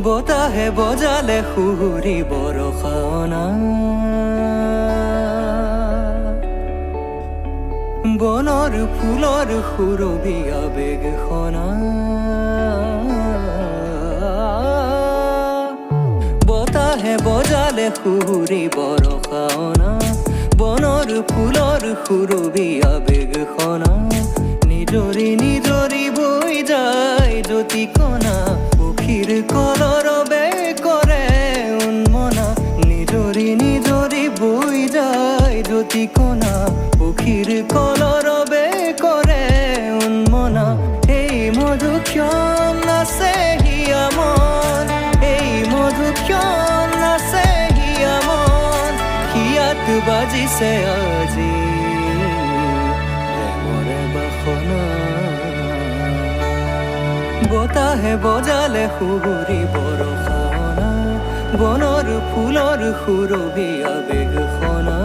বতাহে বজালে সুহুৰি বৰষাওনা বনৰ ফুলৰ সুৰভি আবেগখনা বতাহে বজালে সুহুৰি বৰষাওনা বনৰ ফুলৰ সুৰভি আবেগখনা নিজৰি নিজৰি বৈ যায় জ্যোতিকণা পক্ষীৰ কলৰৱে কৰে উন্মনা নিজৰি নিজৰি বৈ যায় জ্যোতিকণা পক্ষীৰ কলৰৱে কৰে উন্মনা এই মধুক্ষণ নাচে হিয়া মন এই মধুক্ষণ নাচে হিয়া মন হিয়াত বাজিছে আজি প্ৰেমৰে বাসনা বতাহে বজালে সুহুৰি বৰষাওনা বনৰ ফুলৰ সুৰভি আবেগখনা